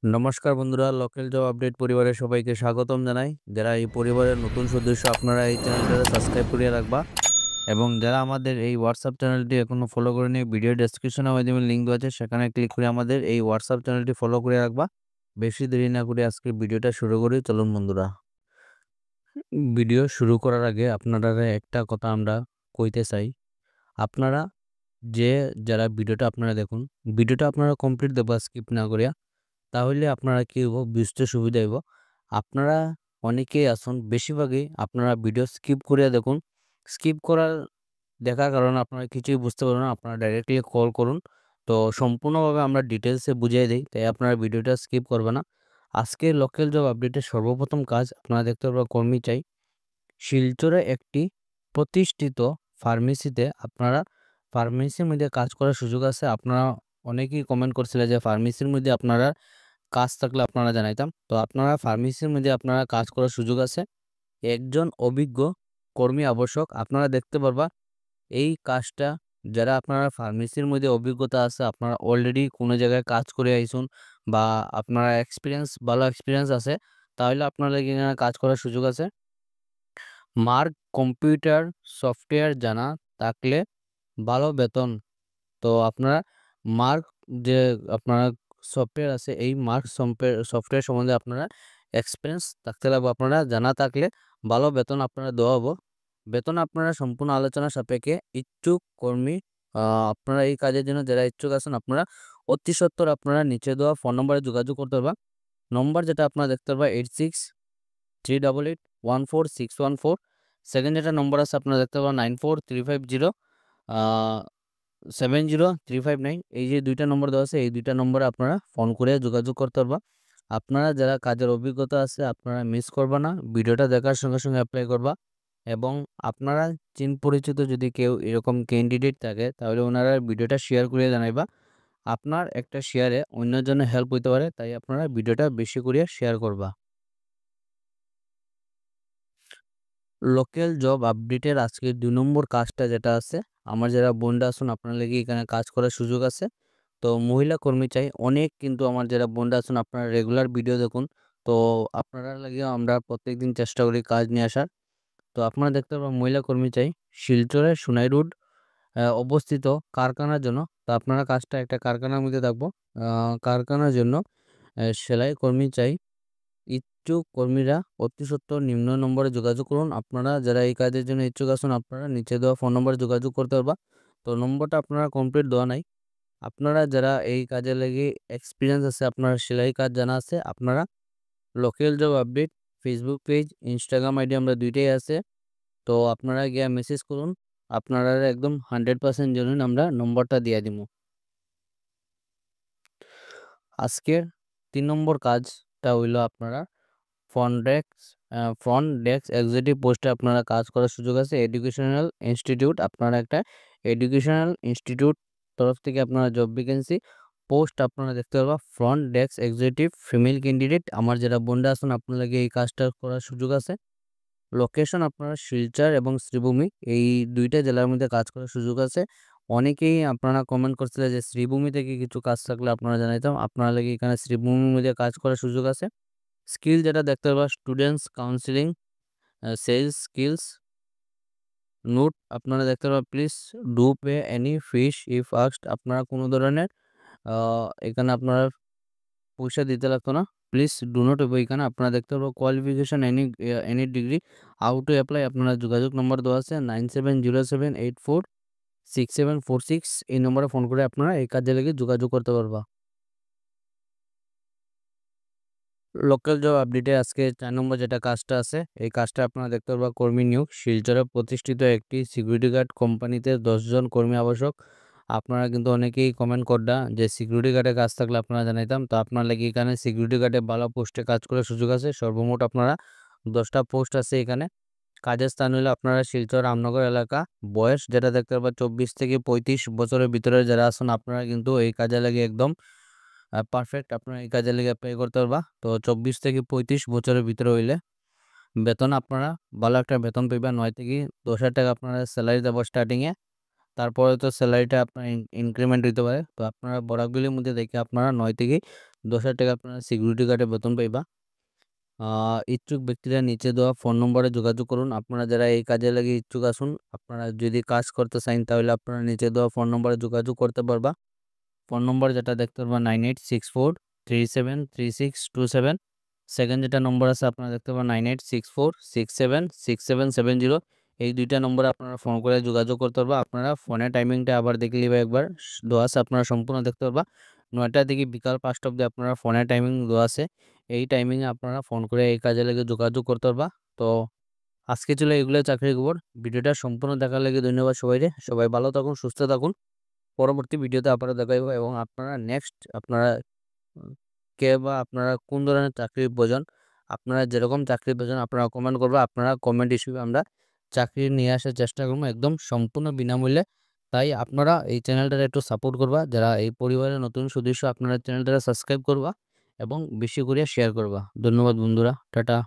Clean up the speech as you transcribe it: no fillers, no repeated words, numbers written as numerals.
নমস্কার বন্ধুরা, local job update পরিবারের সবাইকে স্বাগতম জানাই। যারা এই পরিবারের নতুন সদস্য, আপনারা এই চ্যানেলটা সাবস্ক্রাইব করিয়ে রাখবা এবং যারা আমাদের এই হোয়াটসঅ্যাপ চ্যানেলটি এখনো ফলো করেনি, ভিডিও ডেসক্রিপশনের মাধ্যমে লিঙ্ক দেওয়া আছে, সেখানে ক্লিক করে আমাদের এই হোয়াটসঅ্যাপ চ্যানেলটি ফলো করে রাখবা। বেশি দেরি না করে আজকে ভিডিওটা শুরু করি, চলুন বন্ধুরা। ভিডিও শুরু করার আগে আপনারা একটা কথা আমরা কইতে চাই, আপনারা যারা ভিডিওটা আপনারা দেখুন, ভিডিওটা আপনারা কমপ্লিট দেবা স্কিপ না করিয়া, তাহলে আপনারা কি হইব বুঝতে সুবিধা হইব। আপনারা অনেকেই আছেন, বেশিরভাগই আপনারা ভিডিও স্কিপ করিয়া দেখুন। স্কিপ করার দেখার কারণে আপনারা কিছুই বুঝতে পারবেন না, আপনারা ডাইরেক্টলি কল করুন। তো সম্পূর্ণভাবে আমরা ডিটেলসে বুঝিয়ে দিই, তাই আপনারা ভিডিওটা স্কিপ করবে না। আজকে লোকাল জব আপডেটের সর্বপ্রথম কাজ আপনারা দেখতে পারবেন, কর্মী চাই। শিলচরে একটি প্রতিষ্ঠিত ফার্মেসিতে আপনারা ফার্মেসির মধ্যে কাজ করার সুযোগ আছে। আপনারা অনেকেই কমেন্ট করছিলেন যে ফার্মেসির মধ্যে আপনারা কাজ থাকলে আপনারা জানাইতাম। তো আপনারা ফার্মেসির মধ্যে আপনারা কাজ করার সুযোগ আছে। একজন অভিজ্ঞ কর্মী আবশ্যক। আপনারা দেখতে পারবা এই কাজটা, যারা আপনারা ফার্মেসির মধ্যে অভিজ্ঞতা আছে, আপনারা অলরেডি কোনো জায়গায় কাজ করে আইসুন বা আপনারা ভালো এক্সপিরিয়েন্স আছে, তাহলে আপনারা এখানে কাজ করার সুযোগ আছে। মার্ক কম্পিউটার সফটওয়্যার জানা থাকলে ভালো বেতন। তো আপনারা মার্ক যে আপনারা সফটওয়্যার আছে, এই মার্ক সফটওয়্যার সম্বন্ধে আপনারা এক্সপিরিয়েন্স থাকতে লাগবে। আপনারা জানা থাকলে ভালো বেতন আপনারা দেওয়া হবো। বেতন আপনারা সম্পূর্ণ আলোচনা সাপেক্ষে ইচ্ছুক কর্মী, আপনারা এই কাজের জন্য যারা ইচ্ছুক আছেন, আপনারা অতি সত্বর আপনারা নিচে দেওয়া ফোন নম্বরে যোগাযোগ করতে পারবা। নম্বর যেটা আপনারা দেখতে পারবা 8638814614। সেকেন্ড যেটা নম্বর আছে আপনারা দেখতে পারবা 9435070359। এই যে দুইটা নম্বর দেওয়া আছে, এই দুইটা নম্বরে আপনারা ফোন করে যোগাযোগ করতে পারবা। আপনারা যারা কাজের অভিজ্ঞতা আছে, আপনারা মিস করবা না, ভিডিওটা দেখার সঙ্গে সঙ্গে অ্যাপ্লাই করবা। এবং আপনারা পরিচিত যদি কেউ এরকম ক্যান্ডিডেট থাকে, তাহলে ওনারা ভিডিওটা শেয়ার করে জানাইবা। আপনার একটা শেয়ারে অন্যের জন্য হেল্প হইতে পারে, তাই আপনারা ভিডিওটা বেশি করে শেয়ার করবা। লোকাল জব আপডেটের আজকে 2 নম্বর কাজটা যেটা আছে, আমার যারা বোনরা আছেন, আপনার লাগি এখানে কাজ করার সুযোগ আছে। তো মহিলা কর্মী চাই অনেক, কিন্তু আমার যারা বোনরা আছেন, আপনারা রেগুলার ভিডিও দেখুন। তো আপনারা লাগে আমরা প্রত্যেকদিন চেষ্টা করি কাজ নিয়ে আসার। তো আপনারা দেখতে পাবেন মহিলা কর্মী চাই শিলচরের সোনাই রোড অবস্থিত কারখানার জন্য। তো আপনারা কাজটা একটা কারখানার মধ্যে থাকবো। কারখানার জন্য সেলাই কর্মী চাই। ইচ্ছুক কর্মীরা অতি সত্বর নিম্ন নম্বরে যোগাযোগ করুন। আপনারা যারা এই কাজের জন্য ইচ্ছুক আছেন, আপনারা নিচে দেওয়া ফোন নম্বরে যোগাযোগ করতে পারবা। তো নম্বরটা আপনারা কমপ্লিট দেওয়া নাই। আপনারা যারা এই কাজে লেগে এক্সপিরিয়েন্স আছে, আপনার সেলাই কাজ জানা আছে, আপনারা local job update Facebook page, Instagram ID আমরা দুইটাই আছে। তো আপনারা গিয়ে মেসেজ করুন, আপনারা একদম 100% জেনুইন আমরা নম্বরটা দিয়ে দিব। আজকের 3 নম্বর কাজটা হইলো আপনারা ফ্রন্ট ডেস্ক এক্সিকিউটিভ পোস্টে আপনারা কাজ করার সুযোগ আছে। এডুকেশনাল ইনস্টিটিউট, আপনারা একটা এডুকেশনাল ইনস্টিটিউট তরফ থেকে আপনারা জব ভ্যাকেন্সি পোস্ট আপনারা দেখতে পারবা। Front desk executive female candidate, আমার যারা বোনরা আছেন, আপনাদেরকে এই কাজটা করার সুযোগ আছে। লোকেশন আপনারা শিলচর এবং শ্রীভূমি, এই দুইটা জেলার মধ্যে কাজ করার সুযোগ আছে। অনেকেই আপনারা কমেন্ট করছিলেন যে শ্রীভূমি থেকে কিছু কাজ থাকলে আপনারা জানাইতাম। আপনারা লাগে এখানে শ্রীভূমির মধ্যে কাজ করার সুযোগ আছে। স্কিল যেটা দেখতে পারবা students counselling, sales skills, note আপনারা দেখতে পারবা please do pay any fees if asked. আপনারা কোনো ধরনের এখানে আপনারা পয়সা দিতে লাগতো না, প্লিজ ডু নট পে। এখানে আপনারা দেখতে পারবো qualification any degree, how to apply. আপনারা যোগাযোগ নম্বর দেওয়া আছে 9707846746। এই নম্বরে ফোন করে আপনারা এই কাজে লেগে যোগাযোগ করতে পারবা। লোকাল জব আপডেটে আজকে 4 নম্বর যেটা কাজটা আছে, এই কাজটা আপনারা দেখতে পারবা কর্মী নিয়োগ। শিলচরে প্রতিষ্ঠিত একটি সিকিউরিটি গার্ড কোম্পানিতে 10 জন কর্মী আবশ্যক। আপনারা কিন্তু অনেকেই কমেন্ট করডা যে সিকিউরিটি গার্ডের কাজ থাকলে আপনারা জানাইতাম। তো আপনার লাগি এখানে সিকিউরিটি গার্ডে ভালো পোস্টে কাজ করার সুযোগ আছে। সর্বমোট আপনারা 10টা পোস্ট আছে এখানে। কাজের স্থান হলো আপনারা শিলচর রামনগর এলাকা। বয়স যেটা দেখতে পারবা 24 থেকে 35 বছরের ভিতরে যারা আছেন, আপনারা কিন্তু এই কাজে লাগে একদম পারফেক্ট। আপনারা এই কাজে লেগে অ্যাপ্লাই করতে পারবা। তো 24 থেকে 35 বছরের ভিতরে হইলে বেতন আপনারা ভালো একটা বেতন পাইবা। 9 থেকে 10,000 টাকা আপনারা স্যালারি দেবো স্টার্টিংয়ে। তারপরে তো স্যালারিটা আপনার ইনক্রিমেন্ট হইতে পারে। তো আপনারা বরাকগুলির মধ্যে দেখে আপনারা 9 থেকে 10,000 টাকা আপনারা সিকিউরিটি গার্ডে বেতন পাইবা। ইচ্ছুক ব্যক্তিরা নিচে দেওয়া ফোন নম্বরে যোগাযোগ করুন। আপনারা যারা এই কাজে লাগি ইচ্ছুক আছেন, আপনারা যদি কাজ করতে চান তাহলে আপনারা নিচে দেওয়া ফোন নম্বরে যোগাযোগ করতে পারবা। ফোন নম্বর যেটা দেখতে পারবা 9864373627। সেকেন্ড যেটা নম্বর আছে আপনারা দেখতে পাবেন 9864676770। এই দুইটা নম্বরে আপনারা ফোন করে যোগাযোগ করতে পারবা। আপনারা ফোনের টাইমিংটা আবার দেখে নিবা, একবার দেওয়া আছে, আপনারা সম্পূর্ণ দেখতে পারবা। 9টা থেকে বিকাল 5টা অবধি আপনারা ফোনের টাইমিং দেওয়া আছে। এই টাইমিংয়ে আপনারা ফোন করে এই কাজে লেগে যোগাযোগ করতে পারবা। তো আজকে ছিল এগুলো চাকরির খবর। ভিডিওটা সম্পূর্ণ দেখার লাগে ধন্যবাদ সবাইকে। সবাই ভালো থাকুন, সুস্থ থাকুন। পরবর্তী ভিডিওতে আপনারা দেখাইব এবং আপনারা নেক্সট আপনারা কে বা আপনারা কোন ধরনের চাকরির প্রয়োজন, আপনারা যেরকম চাকরির প্রয়োজন আপনারা কমেন্ট করবা। আপনারা কমেন্ট হিসেবে আমরা চাকরি নিয়ে আসার চেষ্টা করবো একদম সম্পূর্ণ বিনামূল্যে। তাই আপনারা এই চ্যানেলটাকে একটু সাপোর্ট করবা। যারা এই পরিবারের নতুন সদস্য, আপনারা চ্যানেলটাকে সাবস্ক্রাইব করবা এবং বেশি করে শেয়ার করবা। ধন্যবাদ বন্ধুরা, টাটা।